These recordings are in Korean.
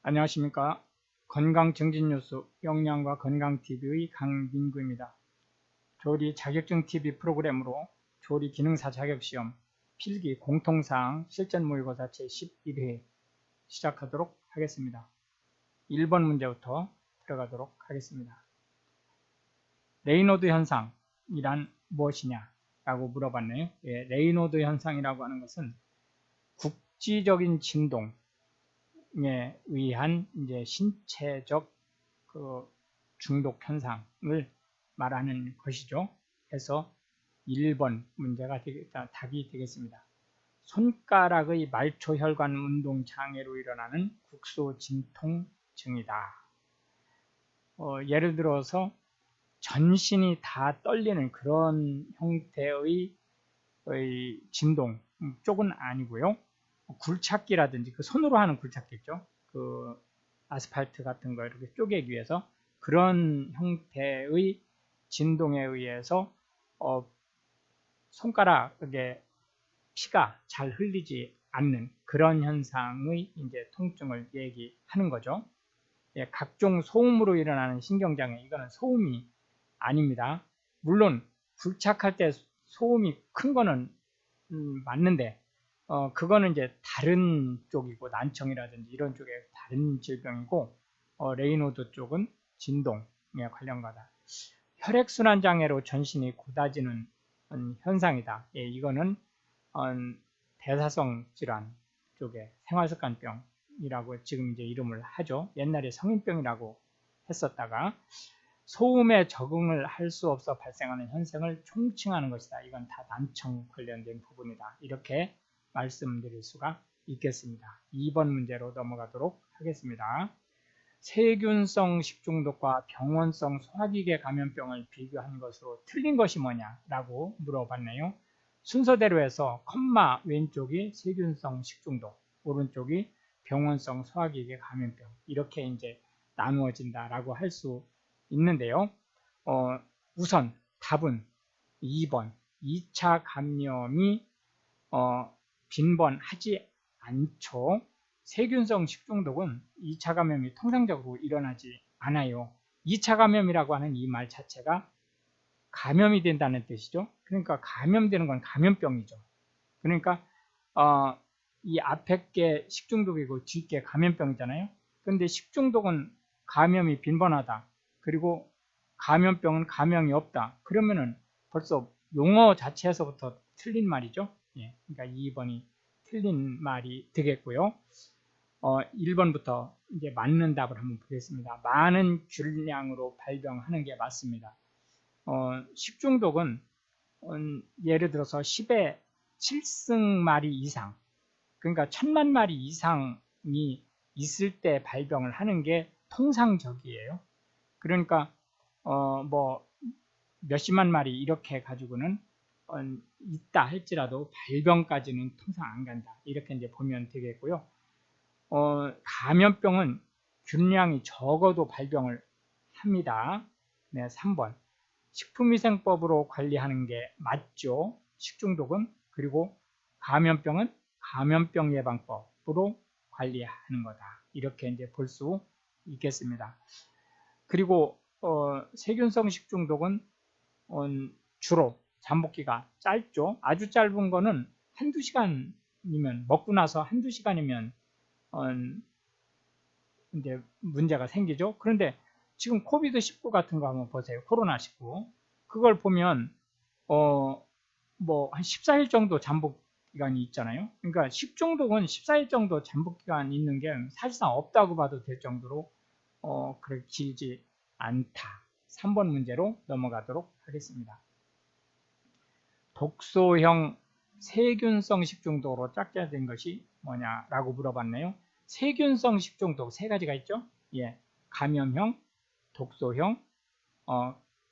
안녕하십니까. 건강증진뉴스 영양과 건강TV의 강민구입니다. 조리 자격증TV 프로그램으로 조리 기능사 자격시험 필기 공통사항 실전 모의고사 제11회 시작하도록 하겠습니다. 1번 문제부터 들어가도록 하겠습니다. 레이노드 현상이란 무엇이냐 라고 물어봤네요. 예, 레이노드 현상이라고 하는 것은 국지적인 진동 에 의한 이제 신체적 그 중독 현상을 말하는 것이죠. 그래서 1번 문제가 답이 되겠습니다. 손가락의 말초혈관 운동 장애로 일어나는 국소진통증이다. 예를 들어서 전신이 다 떨리는 그런 형태의 진동 쪽은 아니고요. 굴착기라든지 그 손으로 하는 굴착기죠. 그 아스팔트 같은 거 이렇게 쪼개기 위해서 그런 형태의 진동에 의해서 손가락에 피가 잘 흘리지 않는 그런 현상의 이제 통증을 얘기하는 거죠. 예, 각종 소음으로 일어나는 신경장애, 이거는 소음이 아닙니다. 물론 굴착할 때 소음이 큰 거는 맞는데 그거는 이제 다른 쪽이고, 난청이라든지 이런 쪽에 다른 질병이고, 레이노드 쪽은 진동에 관련 거다. 혈액순환 장애로 전신이 곧아지는 현상이다. 예, 이거는 대사성 질환 쪽에 생활습관병이라고 지금 이제 이름을 하죠. 옛날에 성인병이라고 했었다가 소음에 적응을 할 수 없어 발생하는 현상을 총칭하는 것이다. 이건 다 난청 관련된 부분이다. 이렇게 말씀드릴 수가 있겠습니다. 2번 문제로 넘어가도록 하겠습니다. 세균성 식중독과 병원성 소화기계 감염병을 비교한 것으로 틀린 것이 뭐냐라고 물어봤네요. 순서대로 해서 컴마 왼쪽이 세균성 식중독, 오른쪽이 병원성 소화기계 감염병, 이렇게 이제 나누어진다라고 할 수 있는데요. 우선 답은 2번 2차 감염이 빈번하지 않죠. 세균성 식중독은 2차 감염이 통상적으로 일어나지 않아요. 2차 감염이라고 하는 이 말 자체가 감염이 된다는 뜻이죠. 그러니까 감염되는 건 감염병이죠. 그러니까 이 앞에 게 식중독이고 뒤에 게 감염병이잖아요. 그런데 식중독은 감염이 빈번하다. 그리고 감염병은 감염이 없다. 그러면은 벌써 용어 자체에서부터 틀린 말이죠. 예, 그러니까 2번이 틀린 말이 되겠고요. 1번부터 이제 맞는 답을 한번 보겠습니다. 많은 균량으로 발병하는 게 맞습니다. 식중독은 예를 들어서 10의 7승마리 이상, 그러니까 1000만 마리 이상이 있을 때 발병을 하는 게 통상적이에요. 그러니까 뭐 몇십만 마리 이렇게 가지고는 있다 할지라도 발병까지는 통상 안 간다. 이렇게 이제 보면 되겠고요. 감염병은 균량이 적어도 발병을 합니다. 네, 3번. 식품위생법으로 관리하는 게 맞죠. 식중독은. 그리고 감염병은 감염병 예방법으로 관리하는 거다. 이렇게 이제 볼 수 있겠습니다. 그리고 세균성 식중독은 주로 잠복기가 짧죠. 아주 짧은 거는 한두 시간이면, 먹고 나서 한두 시간이면 이제 문제가 생기죠. 그런데 지금 코비드19 같은 거 한번 보세요. 코로나19. 그걸 보면 뭐 한 14일 정도 잠복 기간이 있잖아요. 그러니까 식중독은 14일 정도 잠복 기간이 있는 게 사실상 없다고 봐도 될 정도로 그렇게 길지 않다. 3번 문제로 넘어가도록 하겠습니다. 독소형 세균성 식중독으로 짝짝된 것이 뭐냐라고 물어봤네요. 세균성 식중독 세 가지가 있죠. 예, 감염형, 독소형,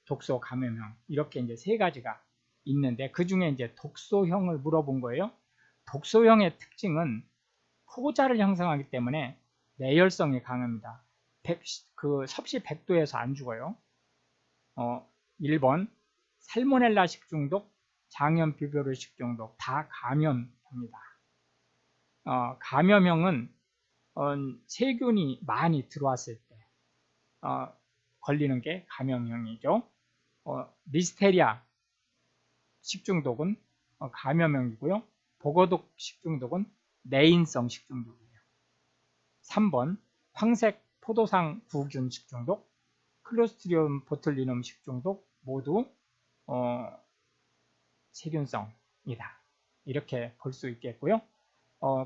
독소 감염형, 이렇게 이제 세 가지가 있는데 그 중에 이제 독소형을 물어본 거예요. 독소형의 특징은 포자를 형성하기 때문에 내열성이 강합니다. 섭씨 100도에서 안 죽어요. 1번 살모넬라 식중독 장염, 비교류, 식중독 다 감염입니다. 감염형은 세균이 많이 들어왔을 때 걸리는 게 감염형이죠. 리스테리아 식중독은 감염형이고요. 보거독 식중독은 내인성 식중독이에요. 3번 황색 포도상 구균 식중독, 클로스트리움 보툴리눔 식중독 모두 세균성이다. 이렇게 볼 수 있겠고요.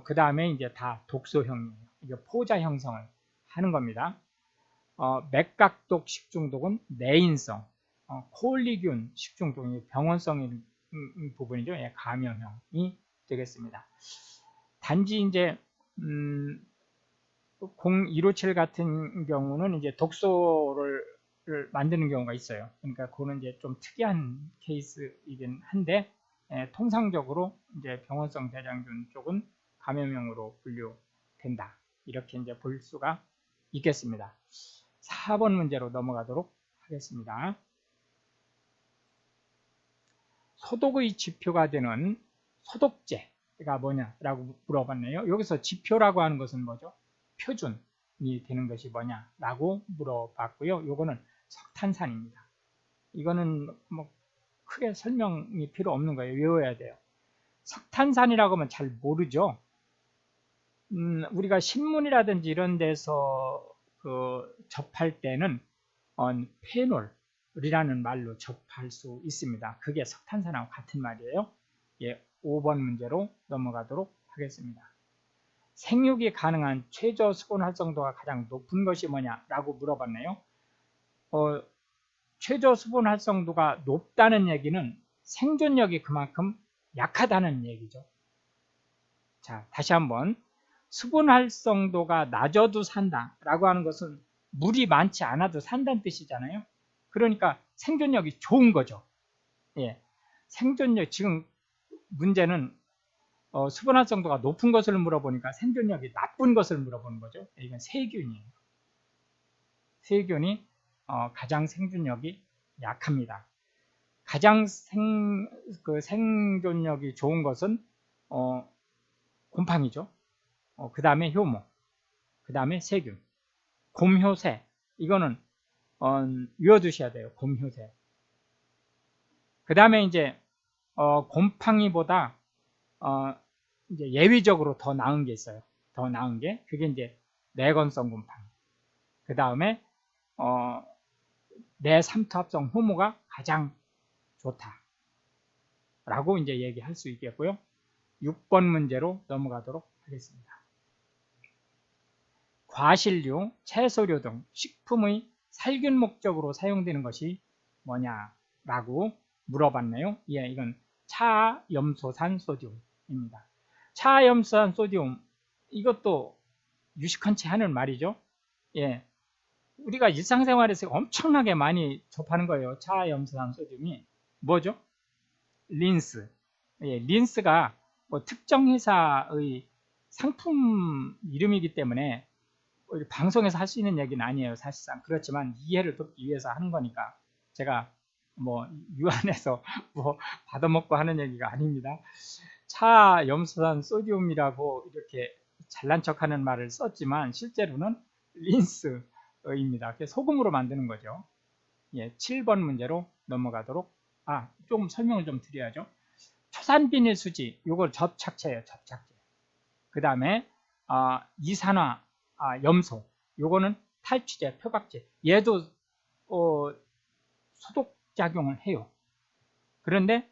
그 다음에 이제 다 독소형이에요. 이게 포자 형성을 하는 겁니다. 맥각독 식중독은 내인성, 콜리균 식중독이 병원성인 부분이죠. 예, 감염형이 되겠습니다. 단지 이제 0157 같은 경우는 이제 독소를 만드는 경우가 있어요. 그러니까 그거는 이제 좀 특이한 케이스이긴 한데, 통상적으로 이제 병원성 대장균 쪽은 감염형으로 분류된다. 이렇게 이제 볼 수가 있겠습니다. 4번 문제로 넘어가도록 하겠습니다. 소독의 지표가 되는 소독제가 뭐냐라고 물어봤네요. 여기서 지표라고 하는 것은 뭐죠? 표준이 되는 것이 뭐냐라고 물어봤고요. 요거는 석탄산입니다. 이거는 뭐 크게 설명이 필요 없는 거예요. 외워야 돼요. 석탄산이라고 하면 잘 모르죠. 우리가 신문이라든지 이런 데서 접할 때는 페놀이라는 말로 접할 수 있습니다. 그게 석탄산하고 같은 말이에요. 예, 5번 문제로 넘어가도록 하겠습니다. 생육이 가능한 최저 수분 활성도가 가장 높은 것이 뭐냐라고 물어봤네요. 최저 수분 활성도가 높다는 얘기는 생존력이 그만큼 약하다는 얘기죠. 자, 다시 한번 수분 활성도가 낮아도 산다라고 하는 것은 물이 많지 않아도 산다는 뜻이잖아요. 그러니까 생존력이 좋은 거죠. 예, 생존력, 지금 문제는 수분 활성도가 높은 것을 물어보니까 생존력이 나쁜 것을 물어보는 거죠. 이건 세균이에요. 세균이 가장 생존력이 약합니다. 가장 생존력이 좋은 것은 곰팡이죠. 그 다음에 효모, 그 다음에 세균, 곰효새. 이거는 외워두셔야 돼요. 곰효새. 그 다음에 이제 곰팡이보다 이제 예외적으로 더 나은 게 있어요. 더 나은 게 그게 이제 내건성 곰팡이. 그 다음에 내삼투합성 효모가 가장 좋다라고 이제 얘기할 수 있겠고요. 6번 문제로 넘어가도록 하겠습니다. 과실류, 채소류 등 식품의 살균 목적으로 사용되는 것이 뭐냐라고 물어봤네요. 예, 이건 차염소산 소디움입니다. 차염소산 소디움, 이것도 유식한치 하는 말이죠. 예, 우리가 일상생활에서 엄청나게 많이 접하는 거예요. 차염소산 소디움이 뭐죠? 린스. 예, 린스가 뭐 특정 회사의 상품 이름이기 때문에 방송에서 할 수 있는 얘기는 아니에요. 사실상. 그렇지만 이해를 돕기 위해서 하는 거니까 제가 뭐 유한해서 뭐 받아먹고 하는 얘기가 아닙니다. 차염소산 소디움이라고 이렇게 잘난 척하는 말을 썼지만 실제로는 린스입니다. 소금으로 만드는 거죠. 예, 7번 문제로 넘어가도록. 좀 설명을 좀 드려야죠. 초산비닐 수지, 요걸 접착제예요. 접착제. 그 다음에 이산화 염소, 요거는 탈취제, 표각제. 얘도 소독작용을 해요. 그런데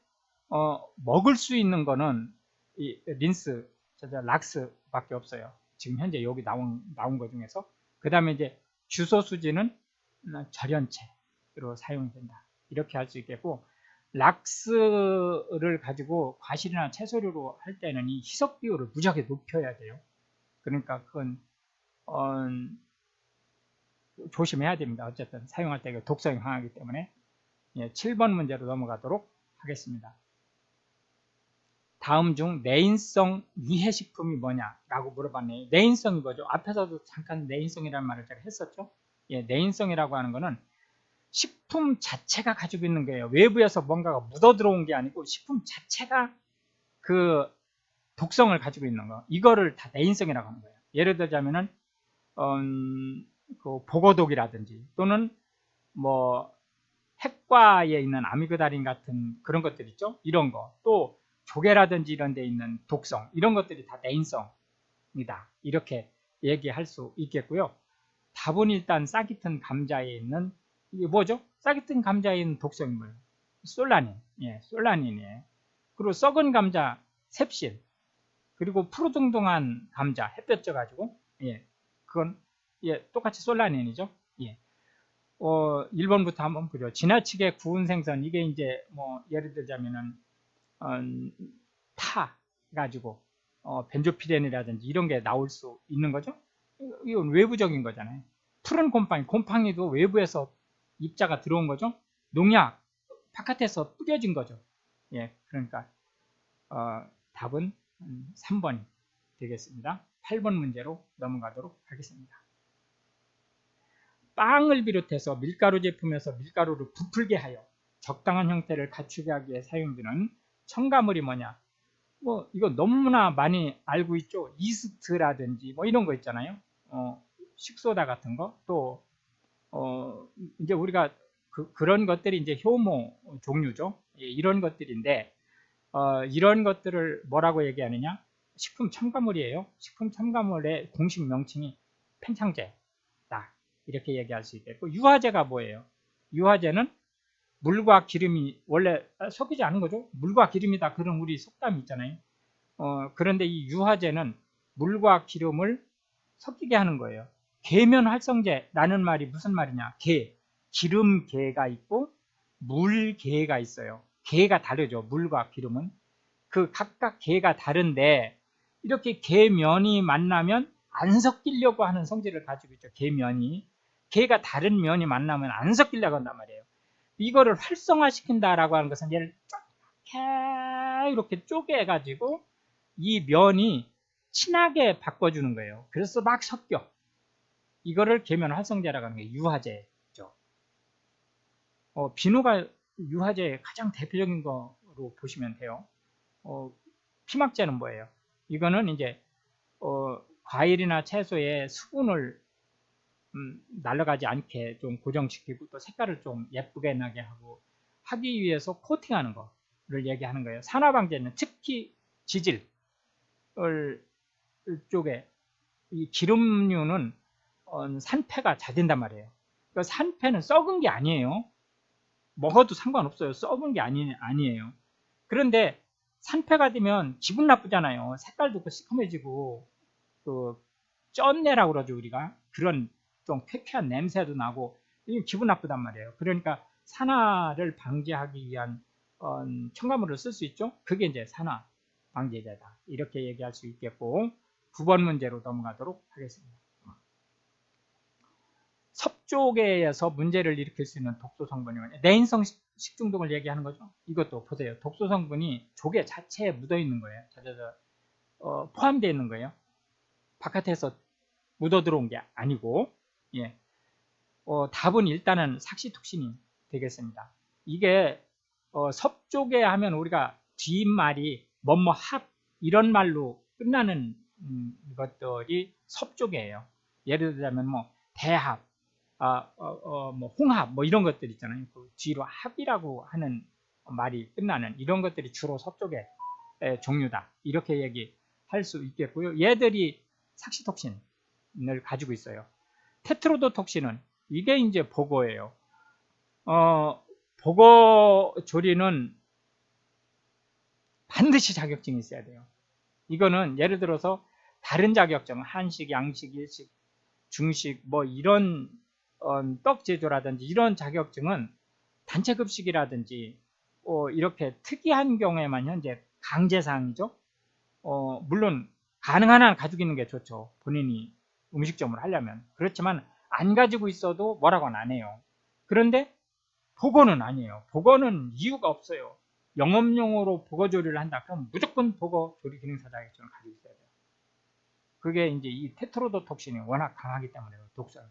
먹을 수 있는 거는 이 린스, 락스밖에 없어요. 지금 현재 여기 나온 것 중에서. 그 다음에 이제 주소수지는 절연체로 사용이 된다. 이렇게 할 수 있겠고, 락스를 가지고 과실이나 채소류로 할 때는 이 희석 비율을 무지하게 높여야 돼요. 그러니까 그건 조심해야 됩니다. 어쨌든 사용할 때 독성이 강하기 때문에. 예, 7번 문제로 넘어가도록 하겠습니다. 다음 중 내인성 유해식품이 뭐냐라고 물어봤네요. 내인성이 뭐죠? 앞에서도 잠깐 내인성이라는 말을 제가 했었죠. 예, 내인성이라고 하는 거는 식품 자체가 가지고 있는 거예요. 외부에서 뭔가가 묻어 들어온 게 아니고 식품 자체가 그 독성을 가지고 있는 거. 이거를 다 내인성이라고 하는 거예요. 예를 들자면은 그 보고독이라든지 또는 뭐 핵과에 있는 아미그달린 같은 그런 것들 있죠. 이런 거. 또 조개라든지 이런 데 있는 독성. 이런 것들이 다 내인성이다. 이렇게 얘기할 수 있겠고요. 답은 일단 싹이 튼 감자에 있는 이게 뭐죠? 싹이 튼 감자에 있는 독성이 뭐예요? 솔라닌. 예, 솔라닌이에요. 그리고 썩은 감자 셉신. 그리고 푸르둥둥한 감자 햇볕 쪄가지고 예, 그건 예, 똑같이 솔라닌이죠. 예. 1번부터 한번 보죠. 지나치게 구운 생선 이게 이제 뭐 예를 들자면은 타 가지고 벤조피렌이라든지 이런 게 나올 수 있는 거죠. 이건 외부적인 거잖아요. 푸른 곰팡이도 외부에서 입자가 들어온 거죠. 농약 바깥에서 뿌려진 거죠. 예, 그러니까 답은 3번이 되겠습니다. 8번 문제로 넘어가도록 하겠습니다. 빵을 비롯해서 밀가루 제품에서 밀가루를 부풀게 하여 적당한 형태를 갖추게 하기 위해 사용되는 첨가물이 뭐냐? 뭐 이거 너무나 많이 알고 있죠. 이스트라든지 뭐 이런 거 있잖아요. 식소다 같은 거. 또 이제 우리가 그런 것들이 이제 효모 종류죠. 예, 이런 것들인데 이런 것들을 뭐라고 얘기하느냐? 식품 첨가물이에요. 식품 첨가물의 공식 명칭이 팽창제다. 이렇게 얘기할 수 있겠고, 유화제가 뭐예요? 유화제는 물과 기름이 원래 섞이지 않은 거죠. 물과 기름이다. 그런 우리 속담이 있잖아요. 그런데 이 유화제는 물과 기름을 섞이게 하는 거예요. 계면활성제라는 말이 무슨 말이냐? 기름계가 있고 물계가 있어요. 계가 다르죠. 물과 기름은. 그 각각 계가 다른데 이렇게 계면이 만나면 안 섞이려고 하는 성질을 가지고 있죠. 계가 다른 면이 만나면 안 섞이려고 한단 말이에요. 이거를 활성화시킨다라고 하는 것은 얘를 이렇게 쪼개가지고 이 면이 친하게 바꿔주는 거예요. 그래서 막 섞여. 이거를 계면 활성제라고 하는 게 유화제죠. 비누가 유화제의 가장 대표적인 거로 보시면 돼요. 피막제는 뭐예요? 이거는 이제 과일이나 채소의 수분을 날아가지 않게 좀 고정시키고 또 색깔을 좀 예쁘게 나게 하기 위해서 코팅하는 거를 얘기하는 거예요. 산화방제는 특히 지질 쪽에 이 기름류는 산패가 잘 된단 말이에요. 그러니까 산패는 썩은 게 아니에요. 먹어도 상관없어요. 썩은 게 아니에요. 그런데 산패가 되면 기분 나쁘잖아요. 색깔도 시커매지고 그 쩐내라고 그러죠. 우리가 그런 좀 쾌쾌한 냄새도 나고 이게 기분 나쁘단 말이에요. 그러니까 산화를 방지하기 위한 첨가물을 쓸 수 있죠. 그게 이제 산화 방지제다. 이렇게 얘기할 수 있겠고 9번 문제로 넘어가도록 하겠습니다. 섭조개에서 문제를 일으킬 수 있는 독소 성분이 뭐냐? 내인성 식중독을 얘기하는 거죠. 이것도 보세요. 독소 성분이 조개 자체에 묻어 있는 거예요. 포함되어 있는 거예요. 바깥에서 묻어 들어온 게 아니고, 예. 답은 일단은 삭시톡신이 되겠습니다. 이게 섭조개 하면 우리가 뒷말이 뭐뭐합 이런 말로 끝나는 것들이 섭조개예요. 예를 들자면 뭐 대합, 뭐 홍합 뭐 이런 것들 있잖아요. 그 뒤로 합이라고 하는 말이 끝나는 이런 것들이 주로 섭조개 종류다. 이렇게 얘기할 수 있겠고요. 얘들이 삭시톡신을 가지고 있어요. 테트로도톡신은 이게 이제 보고예요. 보고 조리는 반드시 자격증이 있어야 돼요. 이거는 예를 들어서 다른 자격증, 한식, 양식, 일식, 중식 뭐 이런 떡 제조라든지 이런 자격증은 단체급식이라든지 이렇게 특이한 경우에만 현재 강제사항이죠. 물론 가능한 한 가지고 있는 게 좋죠. 본인이 음식점을 하려면. 그렇지만 안 가지고 있어도 뭐라고는 안 해요. 그런데 보고는 아니에요. 보고는 이유가 없어요. 영업용으로 보고 조리를 한다. 그럼 무조건 보고 조리 기능사 자격증을 가지고 있어야 돼요. 그게 이제 이 테트로도톡신이 워낙 강하기 때문에 독성.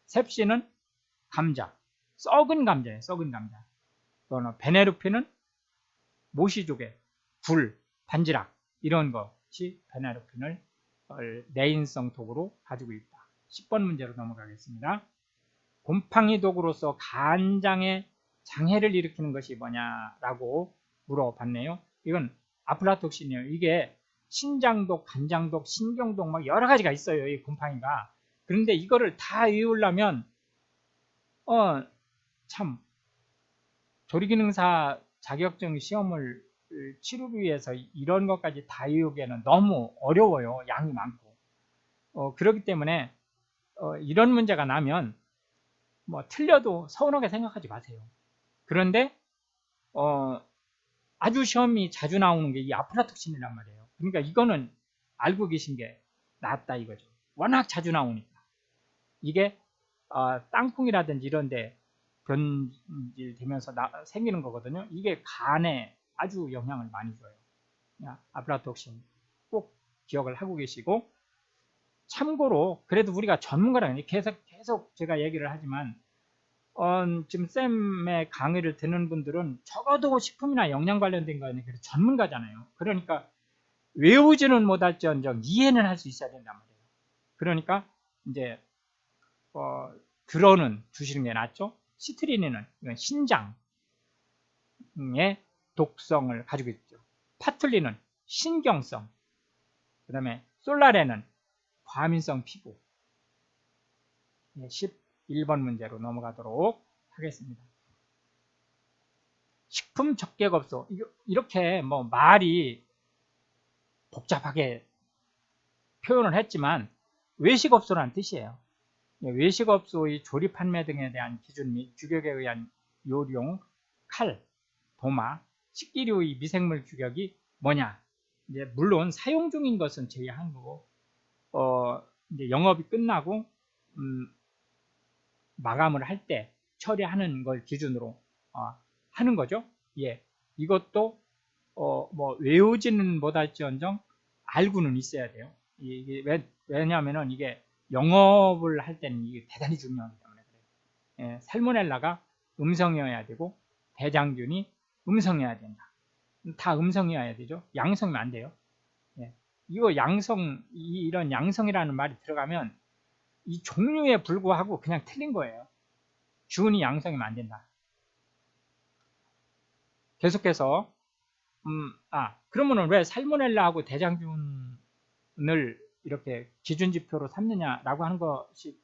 셉신은 감자, 썩은 감자예요. 썩은 감자. 또는 베네루핀은 모시조개, 굴, 반지락 이런 것이 베네루핀을 내인성 독으로 가지고 있다. 10번 문제로 넘어가겠습니다. 곰팡이 독으로서 간장에 장애를 일으키는 것이 뭐냐라고 물어봤네요. 이건 아플라톡신이에요. 이게 신장독, 간장독, 신경독 막 여러 가지가 있어요. 이 곰팡이가. 그런데 이거를 다 외우려면 참 조리기능사 자격증 시험을 치르기 위해서 이런 것까지 다 외우기에는 너무 어려워요. 양이 많고. 그렇기 때문에 이런 문제가 나면 뭐 틀려도 서운하게 생각하지 마세요. 그런데 아주 시험이 자주 나오는 게 이 아플라톡신이란 말이에요. 그러니까 이거는 알고 계신 게 낫다 이거죠. 워낙 자주 나오니까. 이게 땅콩이라든지 이런 데 변질되면서 생기는 거거든요. 이게 간에 아주 영향을 많이 줘요. 아플라톡신 꼭 기억을 하고 계시고, 참고로 그래도 우리가 전문가라는 계속 제가 얘기를 하지만 지금 쌤의 강의를 듣는 분들은 적어도 식품이나 영양 관련된 거에는 전문가잖아요. 그러니까 외우지는 못할지언정 이해는 할 수 있어야 된단 말이에요. 그러니까 이제 들어는 주시는 게 낫죠. 시트리닌은 이건 신장의 독성을 가지고 있죠. 파툴린은 신경성, 그 다음에 솔라렌은 과민성 피부. 11번 문제로 넘어가도록 하겠습니다. 식품 적객업소, 이렇게 뭐 말이 복잡하게 표현을 했지만 외식업소라는 뜻이에요. 외식업소의 조리 판매 등에 대한 기준 및 규격에 의한 요리용 칼, 도마, 식기류의 미생물 규격이 뭐냐? 이제 물론 사용 중인 것은 제외한 거고, 이제 영업이 끝나고 마감을 할 때 처리하는 걸 기준으로 하는 거죠. 예, 이것도 뭐 외우지는 못할지언정 알고는 있어야 돼요. 이게 왜냐하면은 이게 영업을 할 때는 이게 대단히 중요하기 때문에 그래요. 예, 살모넬라가 음성이어야 되고 대장균이 음성이어야 된다. 다 음성이어야 되죠. 양성이면 안 돼요. 예, 이거 이런 양성이라는 말이 들어가면 이 종류에 불구하고 그냥 틀린 거예요. 균이 양성이면 안 된다. 계속해서 그러면은 왜 살모넬라하고 대장균을 이렇게 기준지표로 삼느냐라고 하는 것이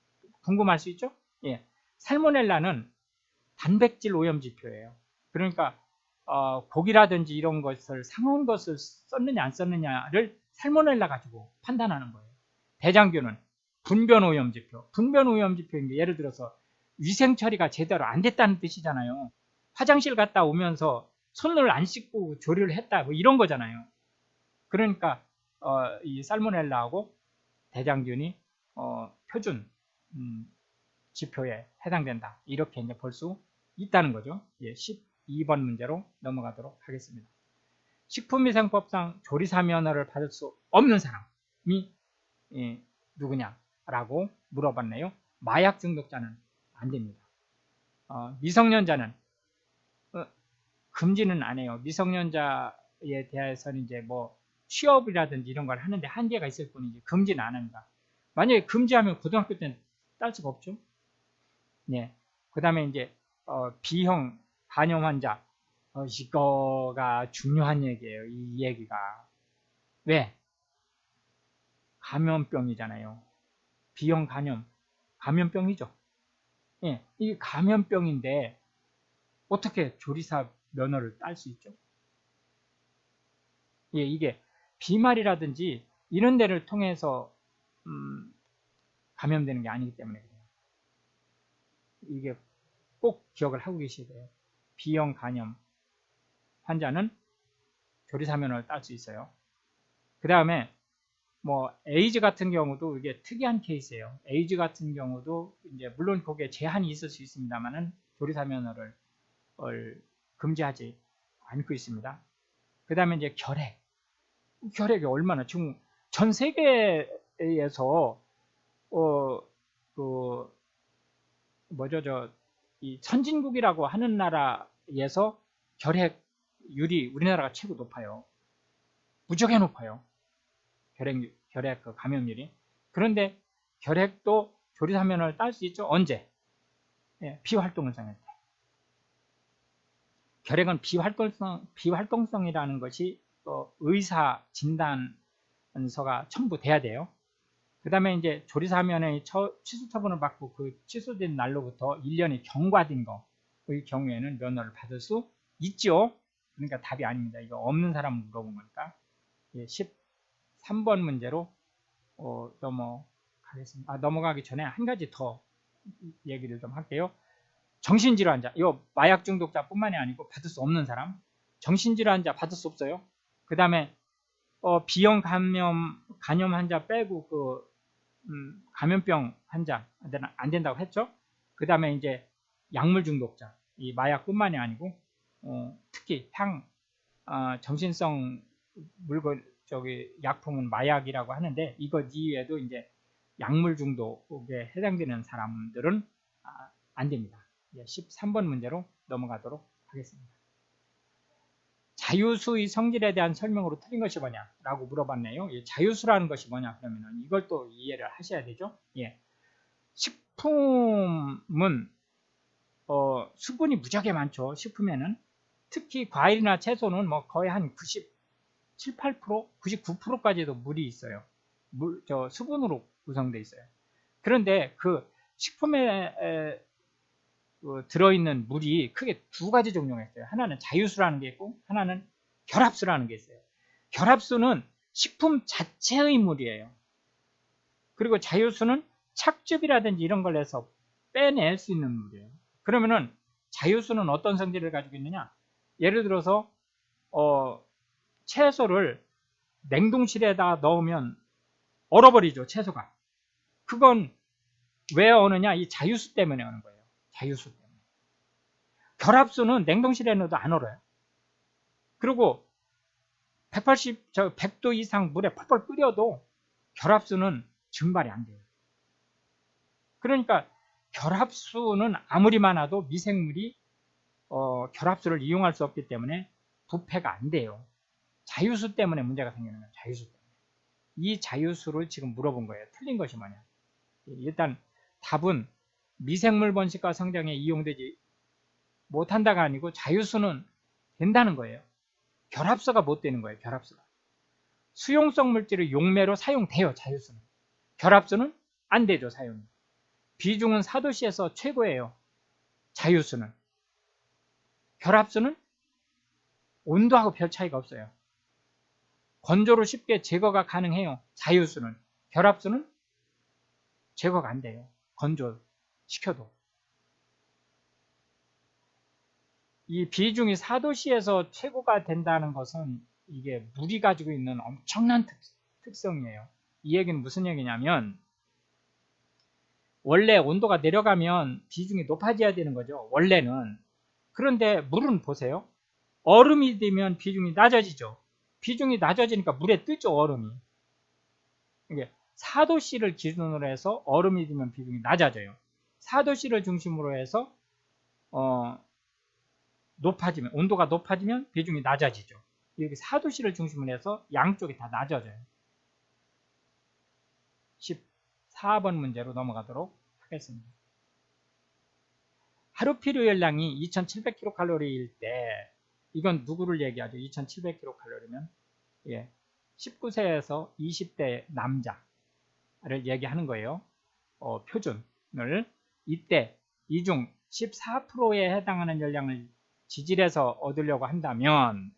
궁금할 수 있죠? 예, 살모넬라는 단백질 오염지표예요. 그러니까 고기라든지 이런 것을 상온 것을 썼느냐 안 썼느냐를 살모넬라 가지고 판단하는 거예요. 대장균은 분변 오염지표. 분변 오염지표인 게 예를 들어서 위생 처리가 제대로 안 됐다는 뜻이잖아요. 화장실 갔다 오면서 손을 안 씻고 조리를 했다 뭐 이런 거잖아요. 그러니까 이 살모넬라하고 대장균이 표준 지표에 해당된다. 이렇게 이제 볼 수 있다는 거죠. 예, 12번 문제로 넘어가도록 하겠습니다. 식품위생법상 조리사 면허를 받을 수 없는 사람이 누구냐라고 물어봤네요. 마약 중독자는 안 됩니다. 미성년자는 금지는 안 해요. 미성년자에 대해서는 이제 뭐 취업이라든지 이런 걸 하는데 한계가 있을 뿐이지 금지는 안 합니다. 만약에 금지하면 고등학교 때는 딸 수가 없죠. 네. 그 다음에 이제 B형 간염 환자 이거가 중요한 얘기예요. 이 얘기가 왜? 감염병이잖아요. B형 감염병이죠. 예, 이게 감염병인데 어떻게 조리사 면허를 딸 수 있죠? 예, 이게 비말이라든지 이런 데를 통해서 감염되는 게 아니기 때문에 그래요. 이게 꼭 기억을 하고 계셔야 돼요. B형 간염 환자는 조리사 면허를 딸 수 있어요. 그 다음에 뭐 에이즈 같은 경우도 이게 특이한 케이스예요. 에이즈 같은 경우도 이제 물론 거기에 제한이 있을 수 있습니다만은 조리사 면허를 금지하지 않고 있습니다. 그 다음에 이제 결핵이 얼마나 지금 전 세계에서 이 선진국이라고 하는 나라에서 결핵율이 우리나라가 최고 높아요. 무지하게 높아요. 결핵 그 감염률이. 그런데 결핵도 조리사면을 딸 수 있죠. 언제? 예, 비활동성일 때. 결핵은 비활동성이라는 것이 의사 진단서가 첨부돼야 돼요. 그 다음에 이제 조리사면의 취소 처분을 받고 그 취소된 날로부터 1년이 경과된 거의 경우에는 면허를 받을 수 있죠. 그러니까 답이 아닙니다. 이거 없는 사람을 물어본 거니까. 예, 13번 문제로 넘어가겠습니다. 넘어가기 전에 한 가지 더 얘기를 좀 할게요. 정신질환자, 이거 마약 중독자뿐만이 아니고 받을 수 없는 사람, 정신질환자 받을 수 없어요. 그 다음에 B형 간염 환자 빼고 감염병 환자 안 된다고 했죠. 그 다음에 이제 약물 중독자, 이 마약뿐만이 아니고 특히 정신성 물건 약품은 마약이라고 하는데 이것 이외에도 이제 약물 중독에 해당되는 사람들은 안 됩니다. 13번 문제로 넘어가도록 하겠습니다. 자유수의 성질에 대한 설명으로 틀린 것이 뭐냐라고 물어봤네요. 자유수라는 것이 뭐냐 그러면은 이걸 또 이해를 하셔야 되죠. 예. 식품은 수분이 무지하게 많죠. 식품에는 특히 과일이나 채소는 뭐 거의 한 97, 8%, 99%까지도 물이 있어요. 수분으로 구성되어 있어요. 그런데 그 식품에 들어있는 물이 크게 두 가지 종류가 있어요. 하나는 자유수라는 게 있고 하나는 결합수라는 게 있어요. 결합수는 식품 자체의 물이에요. 그리고 자유수는 착즙이라든지 이런 걸 해서 빼낼 수 있는 물이에요. 그러면은 자유수는 어떤 성질을 가지고 있느냐? 예를 들어서 채소를 냉동실에다 넣으면 얼어버리죠. 채소가. 그건 왜 어느냐? 이 자유수 때문에 오는 거예요. 자유수 때문에. 결합수는 냉동실에 넣어도 안 얼어요. 그리고 100도 이상 물에 펄펄 끓여도 결합수는 증발이 안 돼요. 그러니까 결합수는 아무리 많아도 미생물이 결합수를 이용할 수 없기 때문에 부패가 안 돼요. 자유수 때문에 문제가 생기는 거예요. 자유수 때문에. 이 자유수를 지금 물어본 거예요. 틀린 것이 뭐냐? 일단 답은 미생물 번식과 성장에 이용되지 못한다가 아니고 자유수는 된다는 거예요. 결합수가 못 되는 거예요. 결합수가. 수용성 물질의 용매로 사용돼요. 자유수는. 결합수는 안 되죠. 사용이. 비중은 4도씨에서 최고예요. 자유수는. 결합수는 온도하고 별 차이가 없어요. 건조로 쉽게 제거가 가능해요. 자유수는. 결합수는 제거가 안 돼요. 건조시켜도. 이 비중이 4도씨에서 최고가 된다는 것은 이게 물이 가지고 있는 엄청난 특성이에요. 이 얘기는 무슨 얘기냐면 원래 온도가 내려가면 비중이 높아져야 되는 거죠. 원래는. 그런데 물은 보세요. 얼음이 되면 비중이 낮아지죠. 비중이 낮아지니까 물에 뜨죠. 얼음이. 이게 4도씨를 기준으로 해서 얼음이 되면 비중이 낮아져요. 4도씨를 중심으로 해서 온도가 높아지면 비중이 낮아지죠. 여기 4도씨를 중심으로 해서 양쪽이 다 낮아져요. 14번 문제로 넘어가도록 하겠습니다. 하루 필요 열량이 2700kcal일 때 이건 누구를 얘기하죠? 2700kcal면 19세에서 20대 남자를 얘기하는 거예요. 표준을. 이때 이 중 14%에 해당하는 열량을 지질에서 얻으려고 한다면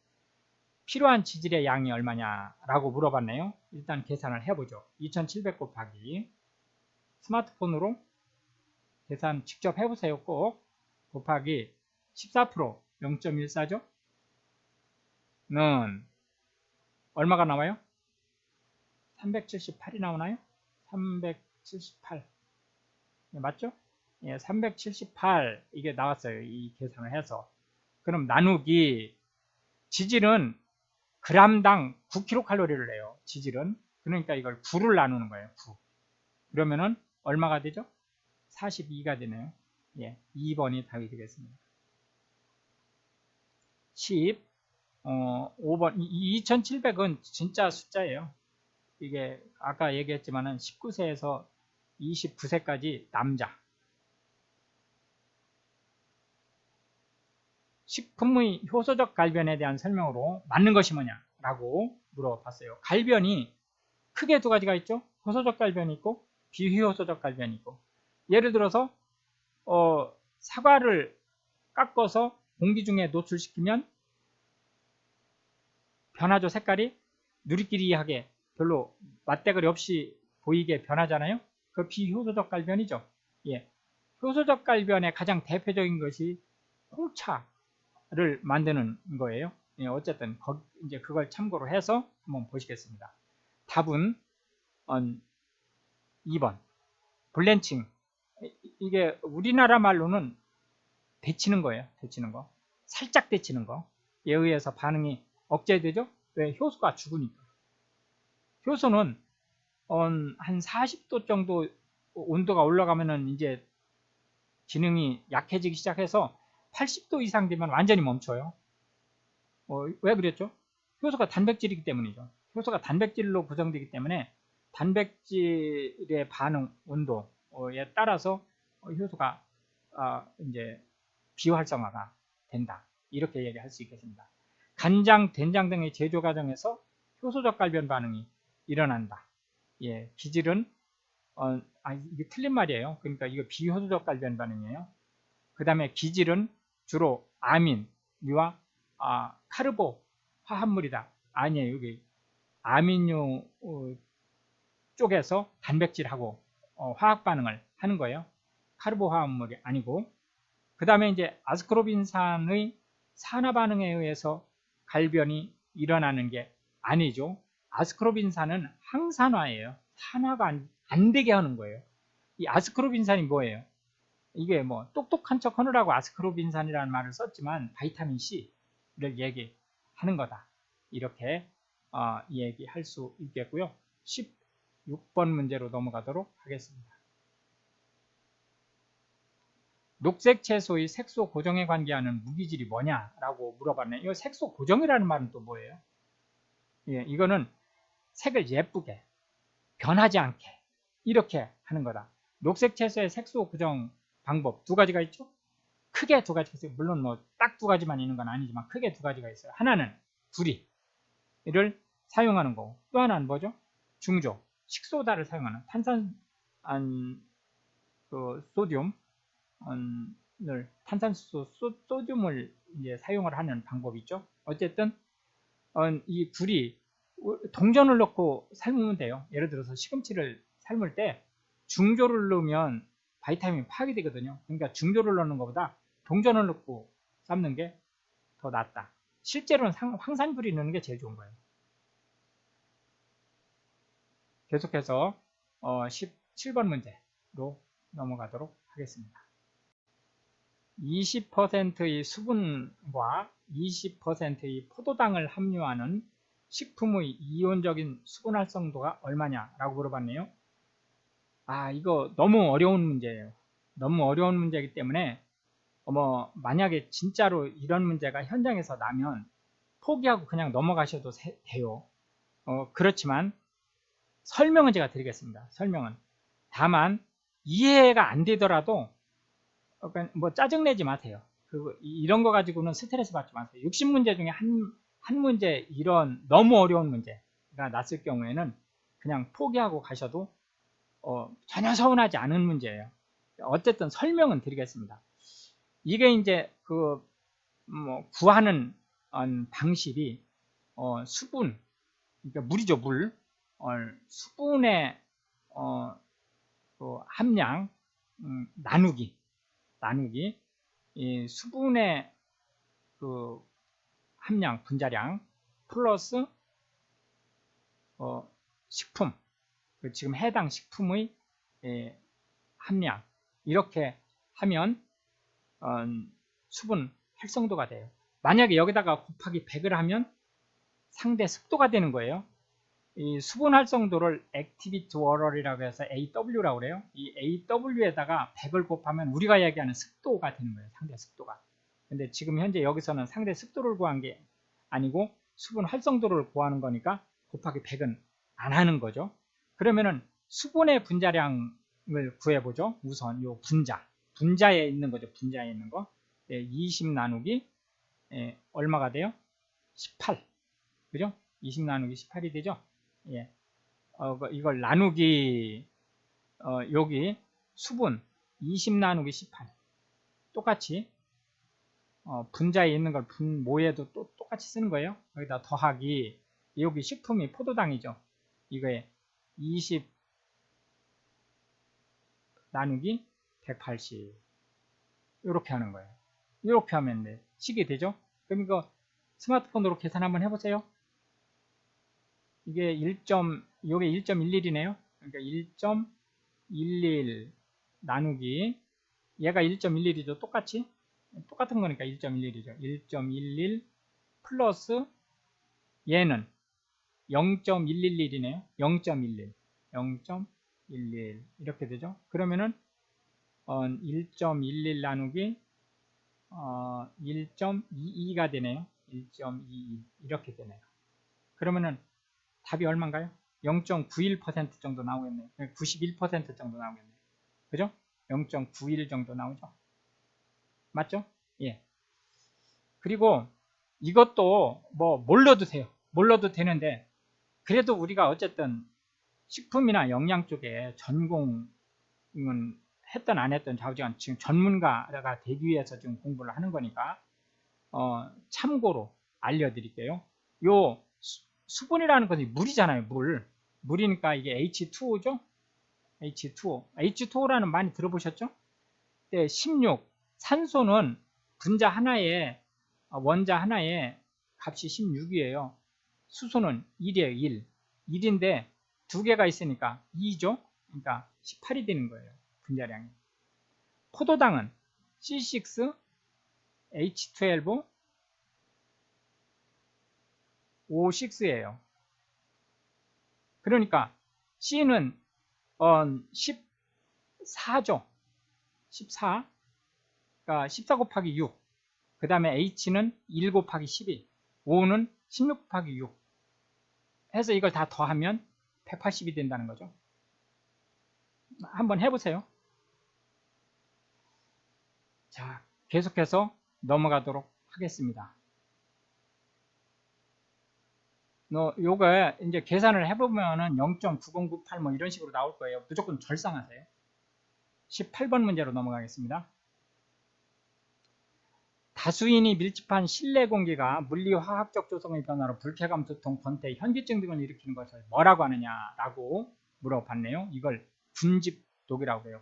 필요한 지질의 양이 얼마냐라고 물어봤네요. 일단 계산을 해보죠. 2700 곱하기 스마트폰으로 계산 직접 해보세요. 꼭 곱하기 14% 0.14죠? 는 얼마가 나와요? 378이 나오나요? 378 맞죠? 378 이게 나왔어요. 이 계산을 해서. 그럼 나누기 지질은 g당 9kcal를 해요. 지질은. 그러니까 이걸 9를 나누는 거예요. 9. 그러면은 얼마가 되죠? 42가 되네요. 예, 2번이 답이 되겠습니다. 10, 5번, 2700은 진짜 숫자예요. 이게 아까 얘기했지만은 19세에서 29세까지 남자. 식품의 효소적 갈변에 대한 설명으로 맞는 것이 뭐냐라고 물어봤어요. 갈변이 크게 두 가지가 있죠. 효소적 갈변이 있고 비효소적 갈변이 있고. 예를 들어서 사과를 깎아서 공기 중에 노출시키면 변하죠. 색깔이 누리끼리하게 별로 맛대가리 없이 보이게 변하잖아요. 그 비효소적 갈변이죠. 예. 효소적 갈변의 가장 대표적인 것이 홍차를 만드는 거예요. 예, 어쨌든 이제 그걸 참고로 해서 한번 보시겠습니다. 답은 2번 블렌칭. 이게 우리나라 말로는 데치는 거예요. 데치는 거. 살짝 데치는 거. 에 의해서 반응이 억제되죠. 왜? 효소가 죽으니까. 효소는 한 40도 정도 온도가 올라가면은 이제 기능이 약해지기 시작해서 80도 이상 되면 완전히 멈춰요. 왜 그랬죠? 효소가 단백질이기 때문이죠. 효소가 단백질로 구성되기 때문에 단백질의 반응 온도에 따라서 효소가 이제 비활성화가 된다. 이렇게 얘기할 수 있겠습니다. 간장, 된장 등의 제조 과정에서 효소적 갈변 반응이 일어난다. 예, 기질은 이게 틀린 말이에요. 그러니까 이거 비효소적 갈변 반응이에요. 그 다음에 기질은 주로 아민류와 카르보 화합물이다. 아니에요. 여기 아민류 쪽에서 단백질하고 화학 반응을 하는 거예요. 카르보 화합물이 아니고. 그 다음에 이제 아스코르빈산의 산화 반응에 의해서 갈변이 일어나는 게 아니죠. 아스코르빈산은 항산화예요. 산화가 안 되게 하는 거예요. 이 아스코르빈산이 뭐예요? 이게 뭐 똑똑한 척 하느라고 아스코르빈산이라는 말을 썼지만 바이타민 C를 얘기하는 거다. 이렇게 얘기할 수 있겠고요. 16번 문제로 넘어가도록 하겠습니다. 녹색 채소의 색소 고정에 관계하는 무기질이 뭐냐라고 물어봤네요. 이 색소 고정이라는 말은 또 뭐예요? 예, 이거는 색을 예쁘게 변하지 않게 이렇게 하는 거다. 녹색 채소의 색소 고정 방법 두 가지가 있죠. 크게 두 가지가 있어요. 물론 뭐 딱 두 가지만 있는 건 아니지만 크게 두 가지가 있어요. 하나는 구리를 사용하는 거고 또 하나는 뭐죠? 중조 식소다를 사용하는 소듐을 탄산수 소듐을 이제 사용을 하는 방법이 있죠. 어쨌든 이 구리 동전을 넣고 삶으면 돼요. 예를 들어서 시금치를 삶을 때 중조를 넣으면 바이타민이 파악이 되거든요. 그러니까 중조를 넣는 것보다 동전을 넣고 삶는 게 더 낫다. 실제로는 황산구리 넣는 게 제일 좋은 거예요. 계속해서 17번 문제로 넘어가도록 하겠습니다. 20%의 수분과 20%의 포도당을 함유하는 식품의 이온적인 수분 활성도가 얼마냐라고 물어봤네요. 이거 너무 어려운 문제예요. 너무 어려운 문제이기 때문에 만약에 진짜로 이런 문제가 현장에서 나면 포기하고 그냥 넘어가셔도 돼요. 그렇지만 설명은 제가 드리겠습니다. 설명은. 다만 이해가 안 되더라도 뭐 짜증내지 마세요. 이런 거 가지고는 스트레스 받지 마세요. 60문제 중에 한 문제 이런 너무 어려운 문제가 났을 경우에는 그냥 포기하고 가셔도 전혀 서운하지 않은 문제예요. 어쨌든 설명은 드리겠습니다. 이게 이제 구하는 방식이 수분, 그러니까 물이죠, 물. 수분의 함량 나누기 이 수분의 함량 분자량 플러스 식품 지금 해당 식품의 함량 이렇게 하면 수분 활성도가 돼요. 만약에 여기다가 곱하기 100을 하면 상대 습도가 되는 거예요. 이 수분 활성도를 액티비티 워럴이라고 해서 AW라고 그래요. 이 AW에다가 100을 곱하면 우리가 얘기하는 습도가 되는 거예요. 상대 습도가. 근데 지금 현재 여기서는 상대 습도를 구한 게 아니고 수분 활성도를 구하는 거니까 곱하기 100은 안 하는 거죠. 그러면은 수분의 분자량을 구해보죠. 우선 요 분자에 있는 거죠. 분자에 있는 거. 20 나누기 얼마가 돼요? 18. 그죠? 20 나누기 18이 되죠? 예. 이걸 나누기 여기 수분 20 나누기 18 똑같이 분자에 있는 걸 분모에도 또 똑같이 쓰는 거예요. 여기다 더하기 여기 식품이 포도당이죠. 이거에 20 나누기 180 이렇게 하는 거예요. 이렇게 하면 돼. 식이 되죠. 그럼 이거 스마트폰으로 계산 한번 해보세요. 이게 요게 1.11이네요. 그러니까 1.11 나누기 얘가 1.11이죠. 똑같은 거니까 1.11이죠. 1.11 플러스 얘는 0.111이네요. 0.11 이렇게 되죠. 그러면은 1.11 나누기 1.22가 되네요. 1.22 이렇게 되네요. 그러면은 답이 얼마인가요? 0.91% 정도 나오겠네요. 91% 정도 나오겠네요. 그죠? 0.91 정도 나오죠. 맞죠? 예. 그리고 이것도 뭐 몰라도 돼요. 몰라도 되는데 그래도 우리가 어쨌든 식품이나 영양 쪽에 전공은 했던 안 했던 좌우지간 지금 전문가가 되기 위해서 지금 공부를 하는 거니까 참고로 알려드릴게요. 요 수분이라는 것이 물이잖아요. 물이니까 이게 H2O죠. H2O라는 많이 들어보셨죠? 네, 16 산소는 분자 하나에 원자 하나에 값이 16이에요. 수소는 1이에요. 1인데 두 개가 있으니까 2죠. 그러니까 18이 되는 거예요. 분자량이. 포도당은 C6 H12 O6예요. 그러니까 C는 14죠. 14. 그러니까 14 곱하기 6. 그 다음에 H는 1 곱하기 12. O는 16 곱하기 6. 해서 이걸 다 더하면 180이 된다는 거죠. 한번 해보세요. 자, 계속해서 넘어가도록 하겠습니다. 요거 이제 계산을 해보면은 0.9098 뭐 이런 식으로 나올 거예요. 무조건 절상하세요. 18번 문제로 넘어가겠습니다. 다수인이 밀집한 실내 공기가 물리화학적 조성의 변화로 불쾌감, 두통, 권태, 현기증 등을 일으키는 것을 뭐라고 하느냐라고 물어봤네요. 이걸 군집독이라고 해요.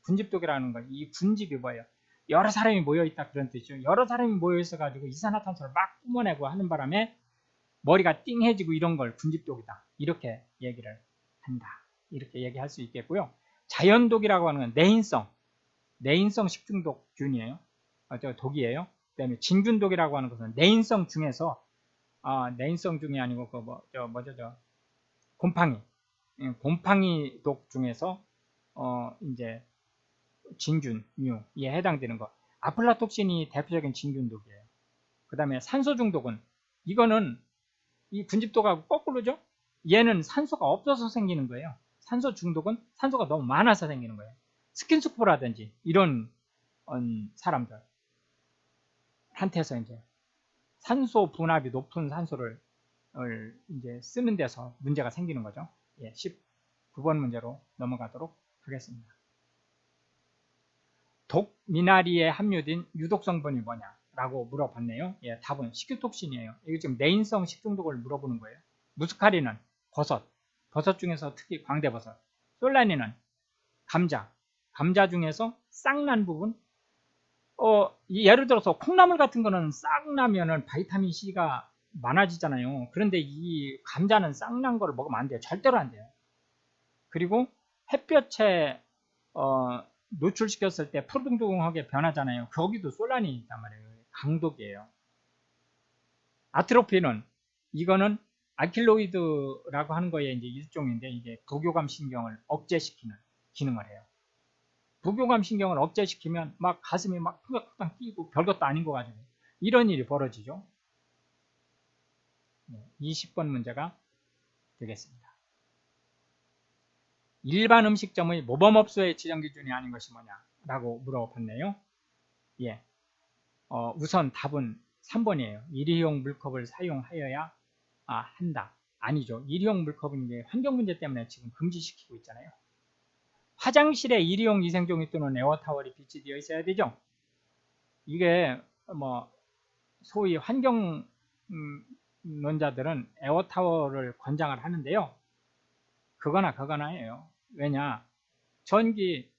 군집독이라는 건 이 군집이 뭐예요? 여러 사람이 모여있다 그런 뜻이죠. 여러 사람이 모여있어가지고 이산화탄소를 막 뿜어내고 하는 바람에 머리가 띵해지고 이런 걸 군집독이다. 이렇게 얘기를 한다. 이렇게 얘기할 수 있겠고요. 자연독이라고 하는 건 내인성 식중독균이에요. 독이에요. 그 다음에 진균독이라고 하는 것은 내인성 중에서 내인성 중이 아니고 곰팡이 독 중에서 이제 진균류에 해당되는 거. 아플라톡신이 대표적인 진균독이에요. 그 다음에 산소 중독은 이거는 이 군집독하고 거꾸로죠. 얘는 산소가 없어서 생기는 거예요. 산소 중독은 산소가 너무 많아서 생기는 거예요. 스킨스포라든지 이런 사람들 한테서 이제 산소 분압이 높은 산소를 이제 쓰는 데서 문제가 생기는 거죠. 예, 19번 문제로 넘어가도록 하겠습니다. 독미나리에 함유된 유독 성분이 뭐냐라고 물어봤네요. 예, 답은 식유톡신이에요. 이거 지금 내인성 식중독을 물어보는 거예요. 무스카리는 버섯 중에서 특히 광대버섯. 솔라닌은 감자 중에서 싹 난 부분. 예를 들어서 콩나물 같은 거는 싹 나면은 바이타민 C가 많아지잖아요. 그런데 이 감자는 싹 난 거를 먹으면 안 돼요. 절대로 안 돼요. 그리고 햇볕에 노출시켰을 때 푸르둥둥하게 변하잖아요. 거기도 솔라닌이 있단 말이에요. 강독이에요. 아트로피는 이거는 알킬로이드라고 하는 거에 이제 일종인데 이게 부교감 신경을 억제시키는 기능을 해요. 부교감 신경을 억제시키면 막 가슴이 막 푸덕푸덕 뛰고 별것도 아닌 거 가지고 이런 일이 벌어지죠. 20번 문제가 되겠습니다. 일반 음식점의 모범업소의 지정 기준이 아닌 것이 뭐냐라고 물어봤네요. 예, 우선 답은 3번이에요. 일회용 물컵을 사용하여야 한다. 아니죠. 일회용 물컵은 이제 환경 문제 때문에 지금 금지시키고 있잖아요. 화장실에 일회용 위생종이 또는 에어타월이 비치되어 있어야 되죠. 이게 뭐 소위 환경론자들은 에어타월을 권장을 하는데요. 그거나예요. 왜냐, 전기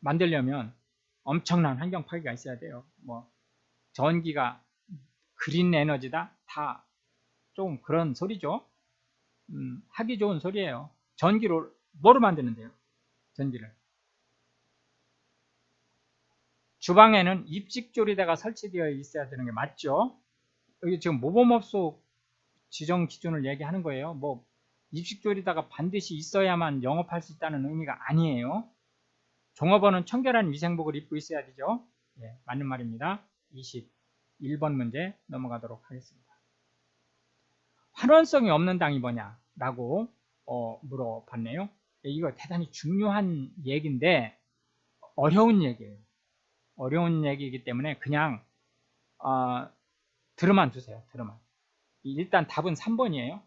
만들려면 엄청난 환경 파괴가 있어야 돼요. 뭐 전기가 그린 에너지다, 다 좀 그런 소리죠. 하기 좋은 소리예요. 전기를 뭐로 만드는데요? 전기를. 주방에는 입식조리대가 설치되어 있어야 되는 게 맞죠? 여기 지금 모범업소 지정 기준을 얘기하는 거예요. 뭐 입식조리대가 반드시 있어야만 영업할 수 있다는 의미가 아니에요. 종업원은 청결한 위생복을 입고 있어야 되죠. 예, 맞는 말입니다. 21번 문제 넘어가도록 하겠습니다. 환원성이 없는 당이 뭐냐라고 물어봤네요. 이거 대단히 중요한 얘기인데 어려운 얘기예요. 어려운 얘기이기 때문에 그냥 들어만 두세요. 들어만. 일단 답은 3번이에요.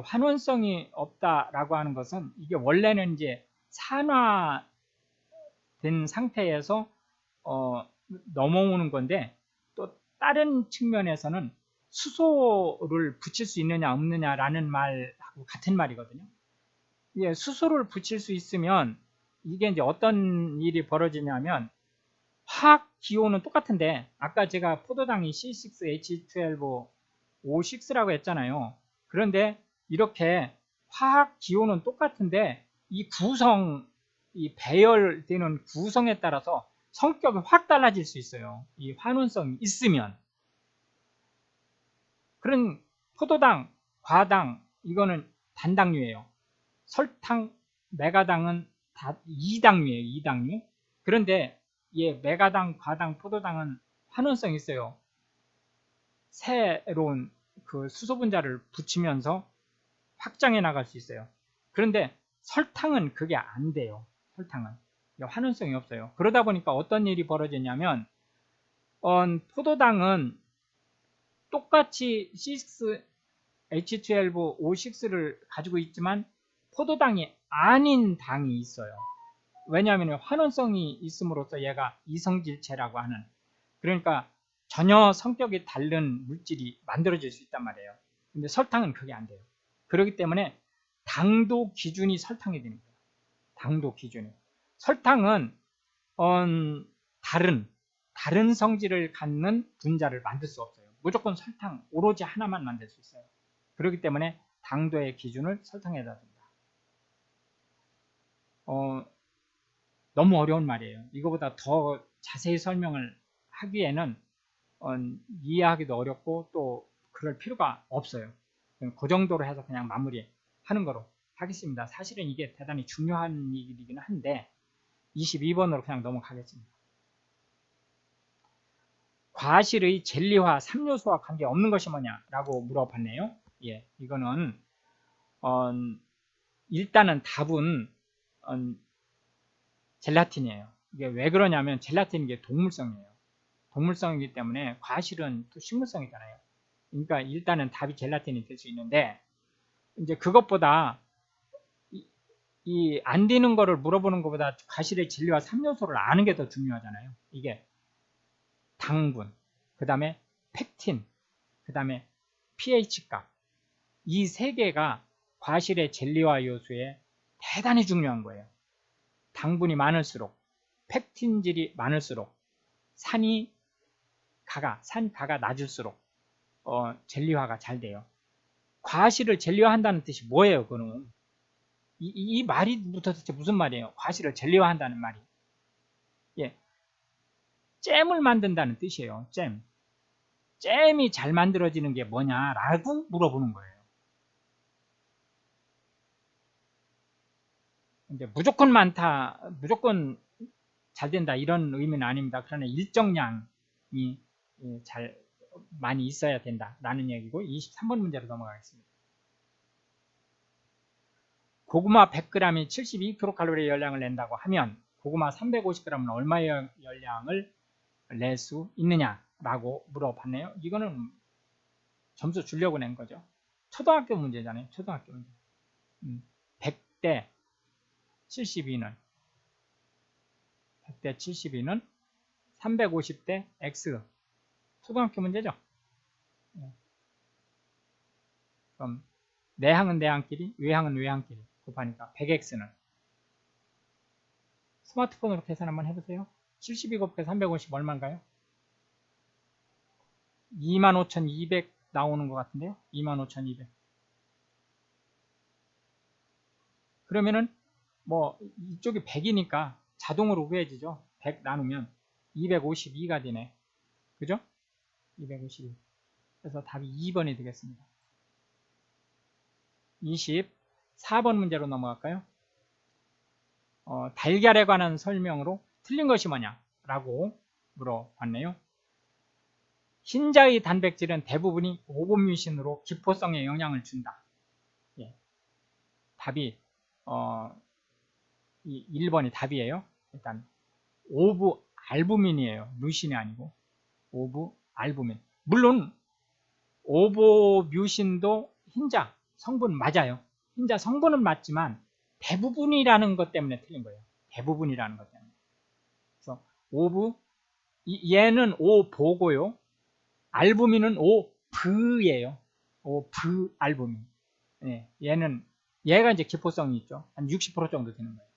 환원성이 없다라고 하는 것은 이게 원래는 이제 산화된 상태에서 넘어오는 건데 또 다른 측면에서는 수소를 붙일 수 있느냐 없느냐라는 말하고 같은 말이거든요. 예, 수소를 붙일 수 있으면 이게 이제 어떤 일이 벌어지냐면 화학 기호는 똑같은데 아까 제가 포도당이 C6H12O6라고 했잖아요. 그런데 이렇게 화학 기호는 똑같은데 이 구성, 이 배열되는 구성에 따라서 성격이 확 달라질 수 있어요. 이 환원성이 있으면. 그런 포도당, 과당 이거는 단당류예요. 설탕, 메가당은 다 2당류예요. 2당류. 그런데 메가당, 과당, 포도당은 환원성이 있어요. 새로운 그 수소 분자를 붙이면서 확장해 나갈 수 있어요. 그런데 설탕은 그게 안 돼요. 설탕은 환원성이 없어요. 그러다 보니까 어떤 일이 벌어지냐면 포도당은 똑같이 C6H12O6를 가지고 있지만 포도당이 아닌 당이 있어요. 왜냐하면 환원성이 있음으로써 얘가 이성질체라고 하는, 그러니까 전혀 성격이 다른 물질이 만들어질 수 있단 말이에요. 근데 설탕은 그게 안 돼요. 그렇기 때문에 당도 기준이 설탕이 되는 거예요. 당도 기준이. 설탕은 다른 성질을 갖는 분자를 만들 수 없어요. 무조건 설탕 오로지 하나만 만들 수 있어요. 그렇기 때문에 당도의 기준을 설탕에다 둔다. 너무 어려운 말이에요. 이거보다 더 자세히 설명을 하기에는 이해하기도 어렵고 또 그럴 필요가 없어요. 그 정도로 해서 그냥 마무리하는 거로 하겠습니다. 사실은 이게 대단히 중요한 얘기이긴 한데 22번으로 그냥 넘어가겠습니다. 과실의 젤리화 3요소와 관계없는 것이 뭐냐라고 물어봤네요. 예, 이거는 일단은 답은 젤라틴이에요. 이게 왜 그러냐면 젤라틴이 게 동물성이에요. 동물성이기 때문에 과실은 또 식물성이잖아요. 그러니까 일단은 답이 젤라틴이 될 수 있는데 이제 그것보다 이 안 되는 거를 물어보는 것보다 과실의 젤리화 3요소를 아는 게 더 중요하잖아요. 이게 당분, 그 다음에 팩틴, 그 다음에 pH값, 이 세 개가 과실의 젤리화 요소에 대단히 중요한 거예요. 당분이 많을수록, 팩틴질이 많을수록, 산가가 낮을수록 젤리화가 잘 돼요. 과실을 젤리화한다는 뜻이 뭐예요? 그거는 이 말이 도대체 무슨 말이에요? 과실을 젤리화한다는 말이. 예, 잼을 만든다는 뜻이에요. 잼이 잘 만들어지는 게 뭐냐라고 물어보는 거예요. 근데 무조건 많다, 무조건 잘 된다 이런 의미는 아닙니다. 그러나 일정량이 잘 많이 있어야 된다라는 얘기고 23번 문제로 넘어가겠습니다. 고구마 100g이 72kcal의 열량을 낸다고 하면 고구마 350g은 얼마의 열량을 낼 수 있느냐라고 물어봤네요. 이거는 점수 주려고 낸 거죠. 초등학교 문제잖아요. 초등학교 문제. 100대 72는 350대 x. 초등학교 문제죠. 그럼 내항은 내항끼리, 외항은 외항끼리 곱하니까 100x는 스마트폰으로 계산 한번 해보세요. 72 곱하기 350 얼마인가요? 25,200 나오는 것 같은데요. 25,200. 그러면은 뭐 이쪽이 100이니까 자동으로 구해지죠. 100 나누면 252가 되네. 그죠? 252. 그래서 답이 2번이 되겠습니다. 24번 문제로 넘어갈까요? 달걀에 관한 설명으로 틀린 것이 뭐냐라고 물어봤네요. 흰자의 단백질은 대부분이 오브뮤신으로 기포성에 영향을 준다. 예. 답이 1번이 답이에요. 일단 오브 알부민이에요. 뮤신이 아니고 오브 알부민. 물론 오브뮤신도 흰자 성분 맞아요. 흰자 성분은 맞지만 대부분이라는 것 때문에 틀린 거예요. 대부분이라는 것 때문에. 그래서 오브 얘는 오보고요. 알부민은 오브예요. 오브 알부민. 예, 얘가 이제 기포성이 있죠. 한 60% 정도 되는 거예요.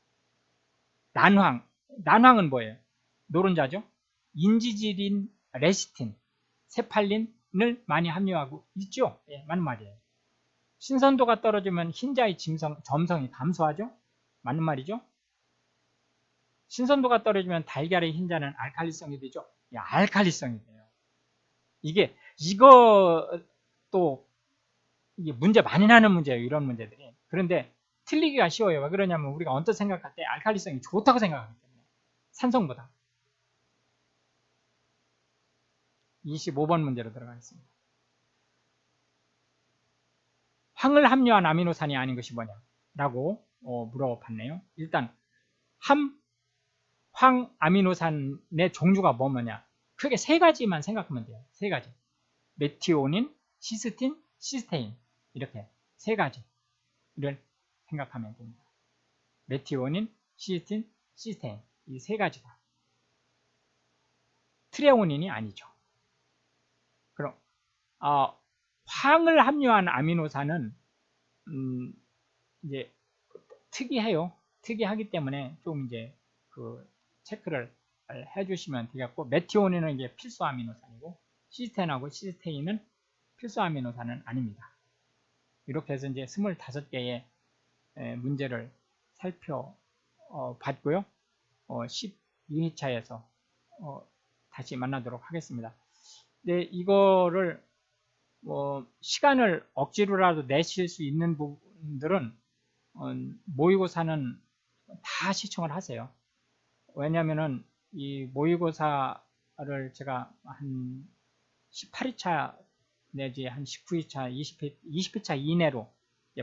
난황은 뭐예요? 노른자죠. 인지질인 레시틴, 세팔린을 많이 함유하고 있죠. 예, 맞는 말이에요. 신선도가 떨어지면 흰자의 점성이 감소하죠. 맞는 말이죠. 신선도가 떨어지면 달걀의 흰자는 알칼리성이 되죠. 예, 알칼리성이 돼요. 이거 또 이게 문제 많이 나는 문제예요. 이런 문제들이. 그런데 틀리기가 쉬워요. 왜 그러냐면 우리가 언뜻 생각할 때 알칼리성이 좋다고 생각하기 때문에. 산성보다. 25번 문제로 들어가겠습니다. 황을 함유한 아미노산이 아닌 것이 뭐냐라고 물어봤네요. 일단 황 아미노산의 종류가 뭐냐? 크게 세 가지만 생각하면 돼요. 세 가지. 메티오닌, 시스틴, 시스테인. 이렇게 세 가지를 생각하면 됩니다. 메티오닌, 시스틴, 시스테인. 이 세 가지다. 트레오닌이 아니죠. 그럼 황을 함유한 아미노산은 이제 특이해요. 특이하기 때문에 좀 이제 그 체크를 해주시면 되겠고, 메티오닌은 이게 필수 아미노산이고 시스텐하고 시스테인은 필수 아미노산은 아닙니다. 이렇게 해서 이제 25개의 문제를 살펴봤고요. 12회차에서 다시 만나도록 하겠습니다. 네, 이거를 시간을 억지로라도 내실 수 있는 부분들은 모의고사는 다 시청을 하세요. 왜냐면은 이 모의고사를 제가 한 18회차 내지 한 19회차, 20회차 이내로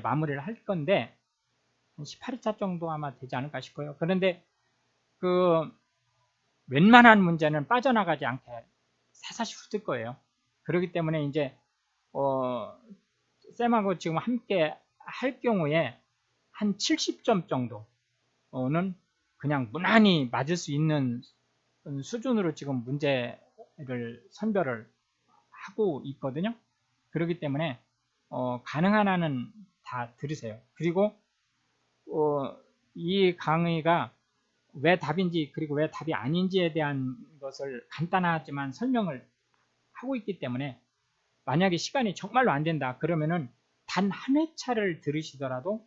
마무리를 할 건데 한 18회차 정도 아마 되지 않을까 싶어요. 그런데 그 웬만한 문제는 빠져나가지 않게 사사시 훑을 거예요. 그렇기 때문에 이제 쌤하고 지금 함께 할 경우에 한 70점 정도는 그냥 무난히 맞을 수 있는 수준으로 지금 문제를 선별을 하고 있거든요. 그렇기 때문에 가능한 한은 다 들으세요. 그리고 이 강의가 왜 답인지 그리고 왜 답이 아닌지에 대한 것을 간단하지만 설명을 하고 있기 때문에 만약에 시간이 정말로 안 된다 그러면은 단 한 회차를 들으시더라도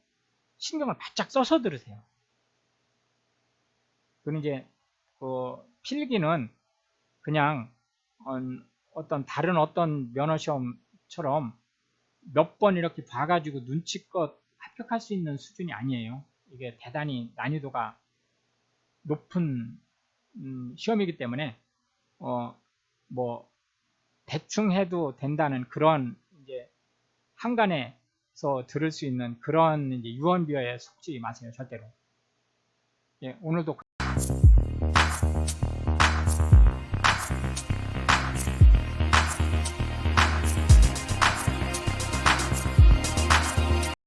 신경을 바짝 써서 들으세요. 그리고 이제 필기는 그냥 다른 어떤 면허 시험처럼 몇 번 이렇게 봐가지고 눈치껏 합격할 수 있는 수준이 아니에요. 이게 대단히 난이도가 높은 시험이기 때문에 뭐 대충 해도 된다는 그런 이제 한간에서 들을 수 있는 그런 이제 유언비어에 속지 마세요, 절대로. 예, 오늘도